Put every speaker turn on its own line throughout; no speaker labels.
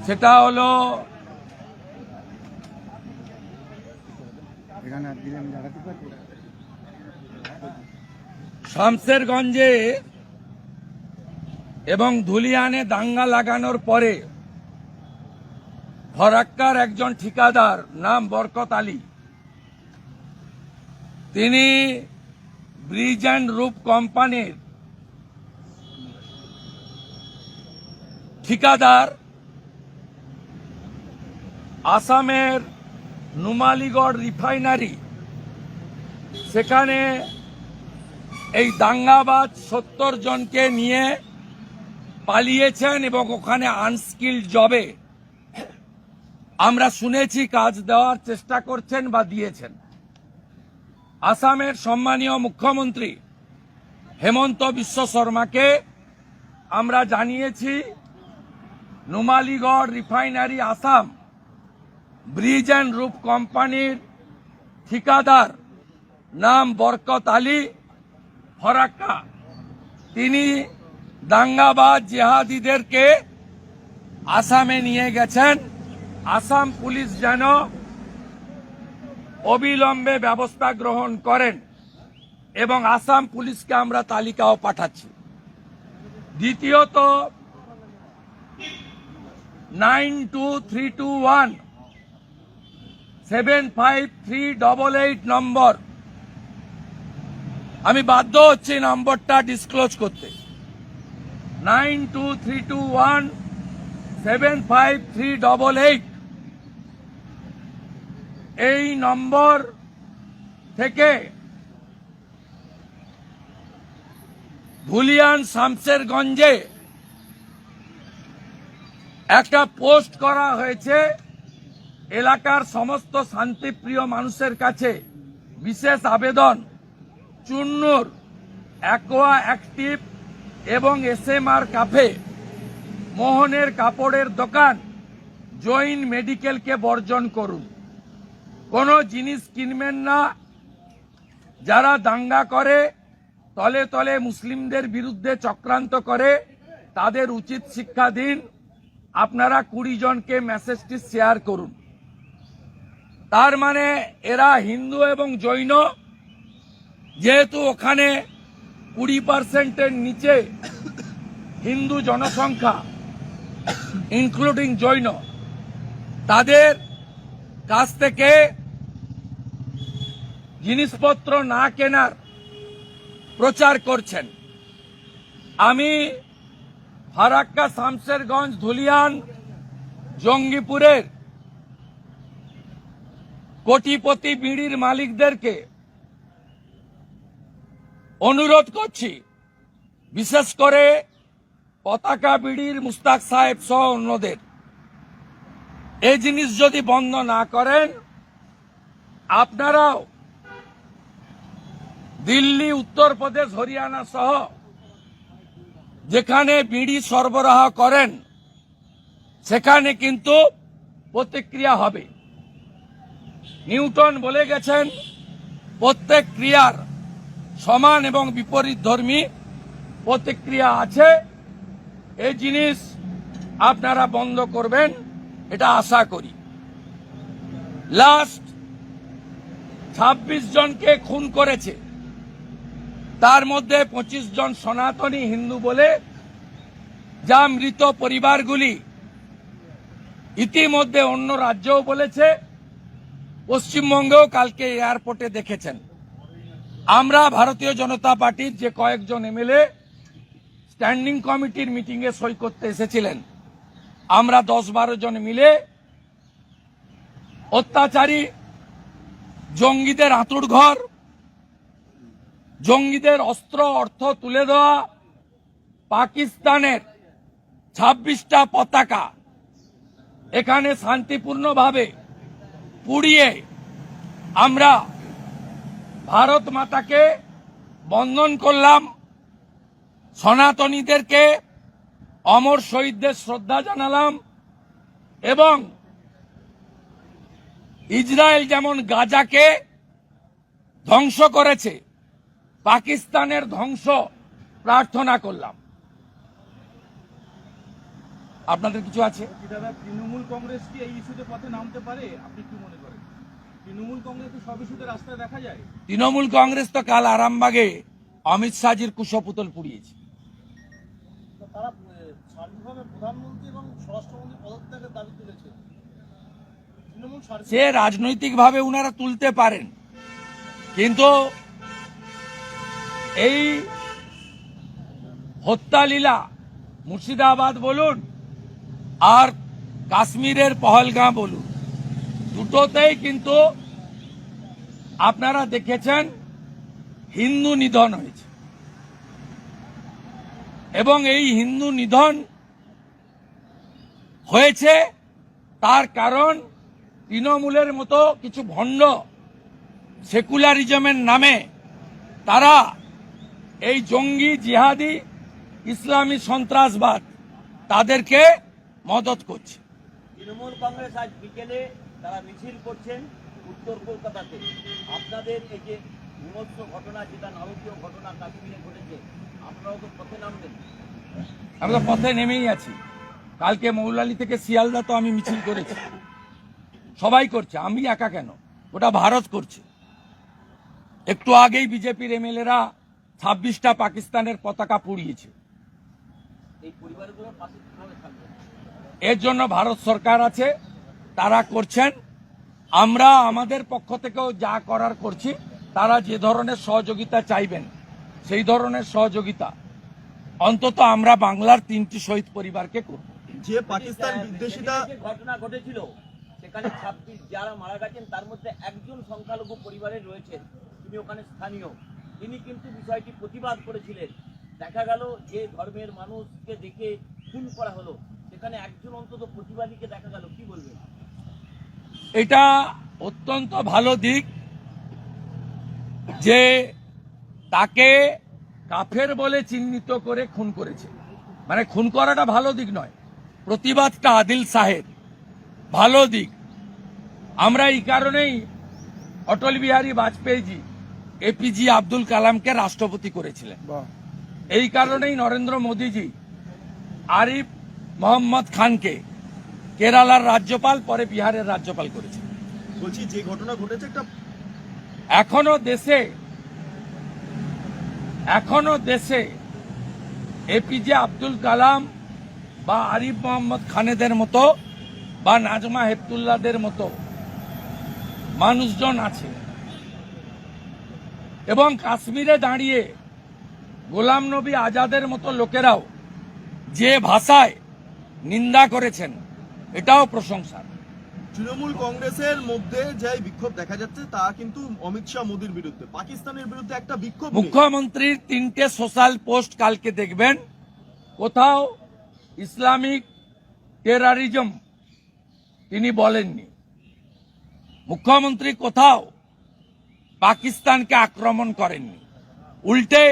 সেটা হলো শামসেরগঞ্জে এবং ধুলিয়ানে দাঙ্গা লাগানোর পরে ফরাক্কার একজন ঠিকাদার নাম বরকত আলী, তিনি ব্রিজ অ্যান্ড রুফ কোম্পানির ঠিকাদার আসামের নুমালীগড় রিফাইনারি, সেখানে এই দাঙ্গাবাজ 70 জনকে নিয়ে পালিয়েছেন এবং ওখানে আনস্কিল্ড জবে আমরা শুনেছি কাজ দেওয়ার চেষ্টা করছেন বা দিয়েছেন। আসামের সম্মানীয় মুখ্যমন্ত্রী হেমন্ত বিশ্ব শর্মাকে আমরা জানিয়েছি Numaligarh refinery Assam bridge and roof কোম্পানির ঠিকাদার নাম বরকত আলী ফরাক্কা, তিনি দাঙ্গাবাজ জেহাদিদেরকে আসামে নিয়ে গেছেন। আসাম পুলিশ যেন অবিলম্বে ব্যবস্থা গ্রহণ করেন এবং আসাম পুলিশকে আমরা তালিকাও পাঠাচ্ছি। দ্বিতীয়ত 9232175388 নম্বর, আমি বাধ্য হচ্ছি নম্বরটা ডিসক্লোজ করতে। 9232175388 এই নম্বর থেকে ধুলিয়ান শামসেরগঞ্জে একটা পোস্ট করা হয়েছে। এলাকার সমস্ত শান্তিপ্রিয় মানুষের কাছে বিশেষ আবেদন, চুন্নুর, অ্যাকোয়া অ্যাক্টিভ এবং SMR কাফে, মোহনের কাপড়ের দোকান, জৈন মেডিকেলকে বর্জন করুন। কোনো জিনিস কিনবেন না। যারা দাঙ্গা করে, তলে তলে মুসলিমদের বিরুদ্ধে চক্রান্ত করে, তাদের উচিত শিক্ষা দিন। আপনারা 20 জনকে মেসেজটি শেয়ার করুন। তার মানে এরা হিন্দু এবং জৈন, যেহেতু ওখানে 20%-এর নিচে হিন্দু জনসংখ্যা ইনক্লুডিং জৈন, তাদের কাছ থেকে জিনিসপত্র না কেনার প্রচার করছেন। আমি ফারাক্কা, শামসেরগঞ্জ, ধুলিয়ান, জঙ্গিপুরের কোটিপতি বিড়ির মালিকদেরকে অনুরোধ করছি, বিশেষ করে পতাকা বিড়ির মুস্তাক সাহেব সহ অন্যদের, এই জিনিস যদি বন্ধ না করেন, আপনারাও দিল্লি, উত্তরপ্রদেশ, হরিয়ানা সহ যেখানে বিড়ি সরবরাহ করেন সেখানে কিন্তু প্রতিক্রিয়া হবে। নিউটন বলে গেছেন, প্রত্যেক ক্রিয়ার সমান এবং বিপরীতধর্মী প্রতিক্রিয়া আছে। এই জিনিস আপনারা বন্ধ করবেন, এটা আশা করি। লাস্ট 26 জনকে খুন করেছে, তার মধ্যে 25 জন সনাতনী হিন্দু বলে, যা মৃত পরিবারগুলি ইতিমধ্যে অন্য রাজ্যও বলেছে, পশ্চিমবঙ্গেও কালকে এয়ারপোর্টে দেখেছেন। আমরা ভারতীয় জনতা পার্টির যে কয়েকজন MLA স্ট্যান্ডিং কমিটির মিটিংয়ে সই করতে এসেছিলেন, আমরা 10-12 জন মিলে অত্যাচারী জঙ্গিদের আঁতুড় ঘর, জঙ্গিদের অস্ত্র অর্থ তুলে দেওয়া, পাকিস্তানের 26টা পতাকা এখানে শান্তিপূর্ণভাবে পুড়িয়ে আমরা ভারত মাতাকে বন্দন করলাম, সনাতনীদেরকে, অমর শহীদদের শ্রদ্ধা জানালাম এবং ইসরায়েল যেমন গাজাকে ধ্বংস করেছে, পাকিস্তানের ধ্বংস প্রার্থনা করলাম। আপনাদের কিছু আছে?
দাদা, তৃণমূল কংগ্রেস কি এই ইস্যুতে পথে নামতে পারে? আপনি কি মনে করেন? তৃণমূল কংগ্রেস তো সব ইস্যুতে রাস্তায় দেখা যায়।
তৃণমূল কংগ্রেস তো কাল আরামবাগে অমিত শাহজির কুশপুতল পুড়িয়েছে।
তারা সার্বিকভাবে প্রধানমন্ত্রী এবং স্বরাষ্ট্রমন্ত্রী পদত্যাগের দাবি তুলেছে। তৃণমূল
সে রাজনৈতিকভাবে উনারা তুলতে পারেন, কিন্তু এই হত্যা লীলা মুর্শিদাবাদ বলুন আর কাশ্মীরের পহলগাঁও বলুন, দুটোতেই কিন্তু আপনারা দেখেছেন হিন্দু নিধন হয়েছে, এবং এই হিন্দু নিধন হয়েছে তার কারণ তৃণমূলের মতো কিছু ভণ্ড সেকুলারিজমের নামে তারা এই জঙ্গি জিহাদি ইসলামী সন্ত্রাসবাদ তাদেরকে মদত করছে।
তৃণমূল কংগ্রেস আজ বিকেলে তারা মিছিল করছেন উত্তর কলকাতাতে। আপনাদের এই যে বিভৎস ঘটনা, যেটা নারকীয় ঘটনা কাশ্মীরে ঘটেছে, আপনারাও তো পথে নামবেন?
আমি তো পথে নেমেই আছি। কালকে মৌলালি থেকে শিয়ালদা তো আমি মিছিল করেছি, সবাই করছে, আমি একা কেন, ওটা ভারত করছে। একটু আগেই বিজেপির এমএলএরা 26টা পাকিস্তানের পতাকা পুড়িয়েছে।
এই পরিবারগুলোর পাশে কিভাবে থাকবেন?
এর জন্য ভারত সরকার আছে, তারা করছেন। আমরা আমাদের পক্ষ থেকেও যা করার করছি। তারা যে ধরনের সহযোগিতা চাইবেন সেই ধরনের সহযোগিতা অন্তত আমরা বাংলার 3টি শহীদ পরিবারকে করব।
যে পাকিস্তান বিদ্বেষীরা
যে ঘটনা ঘটেছিল সেখানে 26 যারা মারা গেছেন তার মধ্যে একজন সংখ্যালঘু পরিবারের রয়েছেন, তিনি ওখানে স্থানীয়, তিনি কিন্তু বিষয়টি প্রতিবাদ করেছিলেন। দেখা গেল যে ধর্মের মানুষকে দেখে খুন করা হলো, সেখানে একজন অন্তত প্রতিবাদীকে দেখা গেল, কি বলবেন?
এটা অত্যন্ত ভালো দিক যে তাকে কাফের বলে চিহ্নিত করে খুন করেছে, মানে খুন করাটা ভালো দিক নয়, প্রতিবাদটা আদিল সাহেব ভালো দিক। আমরা এই কারণেই অটল বিহারী বাজপেয়ীজি এপিজি আব্দুল কালামকে রাষ্ট্রপতি করেছিলেন, এই কারণেই নরেন্দ্র মোদীজি আরিফ মোহাম্মদ খানকে কেরালার রাজ্যপাল, পরে বিহারের রাজ্যপাল করেছেন।
বলছি যে ঘটনা ঘটেছে একটা
এখনো দেশে এপিজে আব্দুল কালাম বা আরিফ মোহাম্মদ খানেদের মতো বা নাজমা হেপতুল্লাদের মতো মানুষজন আছে, এবং কাশ্মীরে দাঁড়িয়ে গোলাম নবী আজাদের মতো লোকেরাও যে ভাষায় নিন্দা করেছেন, এটাও প্রশংসা।
তৃণমূল কংগ্রেসের মধ্যে যে বিক্ষোভ দেখা যাচ্ছে তা কিন্তু অমিত শাহ মোদীর বিরুদ্ধে, পাকিস্তানের বিরুদ্ধে একটা বিক্ষোভ নেই।
মুখ্যমন্ত্রীর 3টে সোশ্যাল পোস্ট কালকে দেখবেন, কোথাও ইসলামিক টেরারিজম তিনি বলেননি। মুখ্যমন্ত্রী কোথাও পাকিস্তানকে আক্রমণ করেননি, উল্টে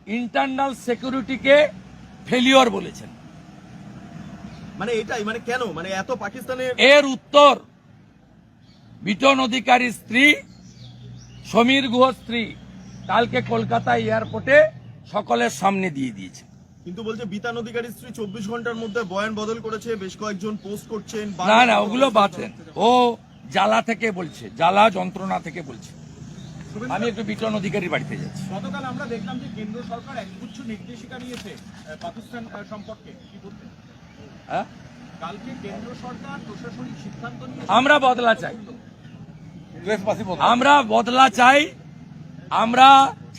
ইন্টারনাল সিকিউরিটিকে ফেলিওর বলেছেন।
মানে এটাই, মানে কেন, মানে এত পাকিস্তানের
এর উত্তর বিটন অধিকারীর স্ত্রী, সমীর গুহ স্ত্রী কালকে কলকাতা এয়ারপোর্টে সকলের সামনে দিয়ে দিয়েছে।
কিন্তু বলছে বিতান অধিকারীর স্ত্রী 24 ঘন্টার মধ্যে বয়ান বদল করেছে, বেশ কয়েকজন পোস্ট করছেন।
না, ওগুলো বাতেন, ও জ্বালা থেকে বলছে, জ্বালা যন্ত্রণা থেকে বলছে। আমি একটু বিটন অধিকারীর বাড়িতে যাচ্ছি।
গতকাল আমরা দেখলাম যে কেন্দ্র সরকার একগুচ্ছ নির্দেশিকা নিয়েছে পাকিস্তান সম্পর্কে, কি বলবেন?
হ্যাঁ,
কালকে কেন্দ্র সরকার প্রশাসনিক সিদ্ধান্ত নিয়ে
আমরা বদলা চাই, আমরা বদলা চাই। আমরা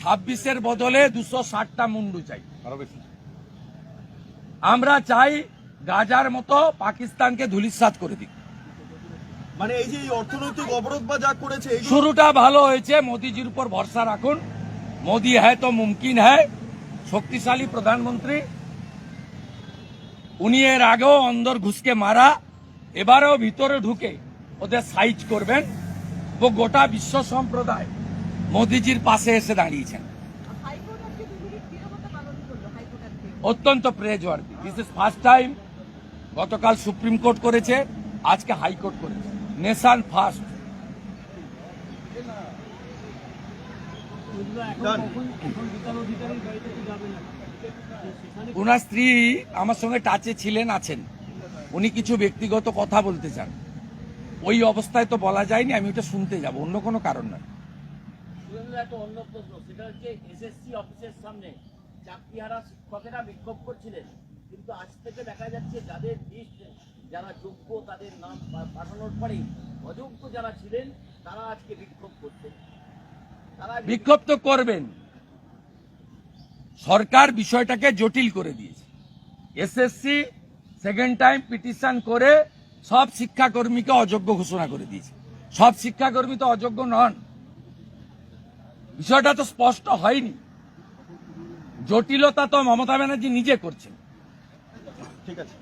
26-এর বদলে 260টা মুন্ডু চাই। আমরা চাই গাজার মতো পাকিস্তানকে ধূলিসাৎ করে দিক।
মানে এই যে এই অর্থনৈতিক অবরোধ বা যা করেছে,
শুরুটা ভালো হয়েছে, মোদিজির উপর ভরসা রাখুন। মোদি হ্যায় তো মুমকিন হ্যায়, শক্তিশালী প্রধানমন্ত্রী উনি। এর আগেও অন্দর ঘুষকে মারা, এবারেও ভিতরে ঢুকে ওদের সাইজ করবেন। ও গোটা বিশ্ব সম্প্রদায় মোদিজির পাশে এসে দাঁড়িয়েছেন, অত্যন্ত প্রেজওয়ার্দি। This is first time. গতকাল সুপ্রিম কোর্ট করেছে, আজকে হাইকোর্ট করেছে, নেশন ফার্স্ট। ওনার স্ত্রী আমার সঙ্গে টাচে ছিলেন, আছেন। উনি কিছু ব্যক্তিগত কথা বলতে চান। ওই অবস্থায় তো বলা যায়নি, আমি ওটা শুনতে যাব, অন্য কোনো কারণ নয়।
শুধু একটা অন্য প্রশ্ন, সেটা হচ্ছে এসএসসি অফিসের সামনে চাকরিহারা শিক্ষকেরা বিক্ষোভ করছিলেন, কিন্তু আজ থেকে দেখা যাচ্ছে যাদের লিস্ট, যারা যোগ্য তাদের নাম পাঠানোর পরেই অযোগ্য যারা ছিলেন তারা আজকে বিক্ষোভ করছেন। তারা
বিক্ষোভ তো করবেন, সরকার বিষয়টাকে জটিল করে দিয়েছে। এসএসসি সেকেন্ড টাইম পিটিশন করে সব শিক্ষাকর্মীকে অযোগ্য ঘোষণা করে দিয়েছে। সব শিক্ষাকর্মী তো অযোগ্য নন, বিষয়টা তো স্পষ্ট হয়নি। জটিলতা তো মমতা ব্যানার্জি নিজে করছেন।
ঠিক আছে।